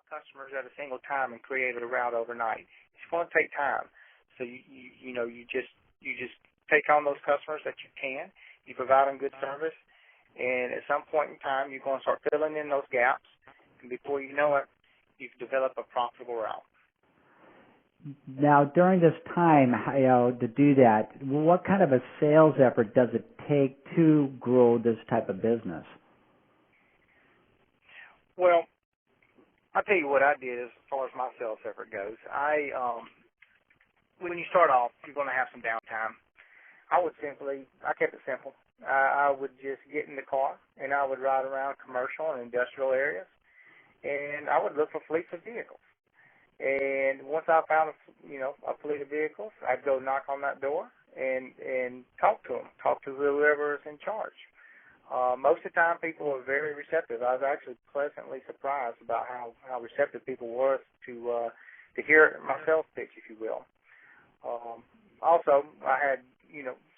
customers at a single time and create a route overnight. It's going to take time. So you just take on those customers that you can. You provide them good service, and at some point in time, you're going to start filling in those gaps, and before you know it, you've developed a profitable route. Now, during this time, to do that, what kind of a sales effort does it take to grow this type of business? Well, I'll tell you what I did as far as my sales effort goes. When you start off, you're going to have some downtime. I kept it simple. I would just get in the car, and I would ride around commercial and industrial areas, and I would look for fleets of vehicles. And once I found a fleet of vehicles, I'd go knock on that door and talk to them, talk to whoever is in charge. Most of the time, people are very receptive. I was actually pleasantly surprised about how receptive people were to hear my sales pitch, if you will. Also, I had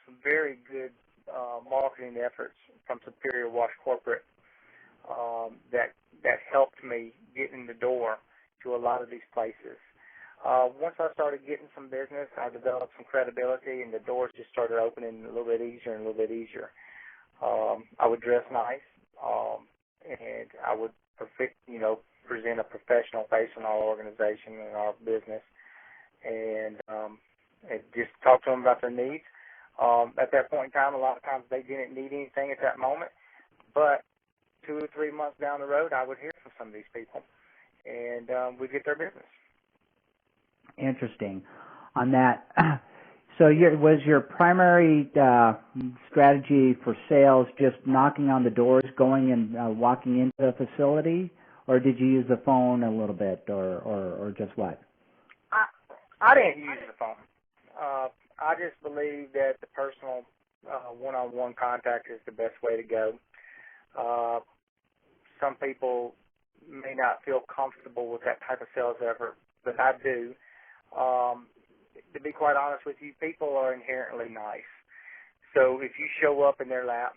some very good marketing efforts from Superior Wash Corporate that helped me get in the door to a lot of these places. Once I started getting some business, I developed some credibility, and the doors just started opening a little bit easier and a little bit easier. I would dress nice, and I would present a professional face in our organization and our business, and just talk to them about their needs. At that point in time, a lot of times they didn't need anything at that moment, but 2 or 3 months down the road, I would hear from some of these people, and we'd get their business. Interesting. On that, so was your primary strategy for sales just knocking on the doors, going and walking into the facility, or did you use the phone a little bit, or just what? I didn't use the phone. I just believe that the personal one-on-one contact is the best way to go. Some people may not feel comfortable with that type of sales effort, but I do. To be quite honest with you, people are inherently nice. So if you show up in their lap,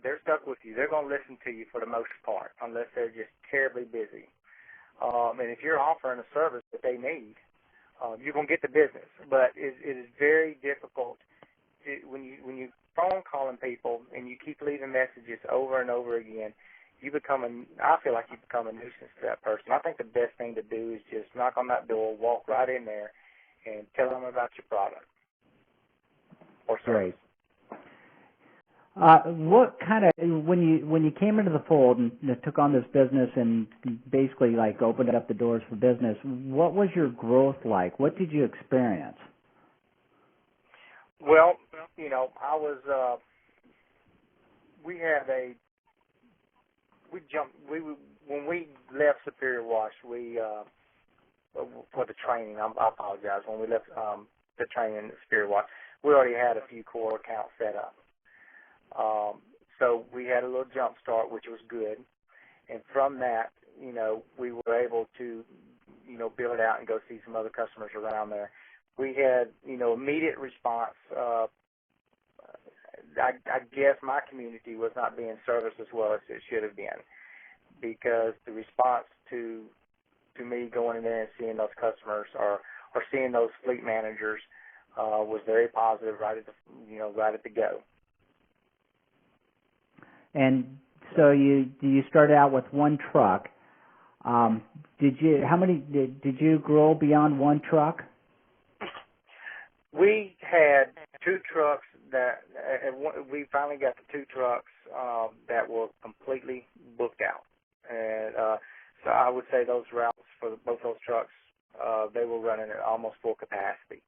they're stuck with you. They're going to listen to you for the most part, unless they're just terribly busy. And if you're offering a service that they need, you're going to get the business. But it is very difficult when you phone calling people and you keep leaving messages over and over again. I feel like you become a nuisance to that person. I think the best thing to do is just knock on that door, walk right in there, and tell them about your product or service. Great. What kind of, when you came into the fold and took on this business and basically like opened up the doors for business, what was your growth like? What did you experience? Well, when we left Superior Wash, for the training, I apologize, when we left the training at Superior Wash, we already had a few core accounts set up. So we had a little jump start, which was good. And from that, we were able to, build out and go see some other customers around there. We had, immediate response. I guess my community was not being serviced as well as it should have been, because the response to me going in there and seeing those customers or seeing those fleet managers was very positive right at the go. And so you started out with one truck. Did you grow beyond one truck? We had 2 trucks we finally got the 2 trucks that were completely booked out. And so I would say those routes for both those trucks, they were running at almost full capacity.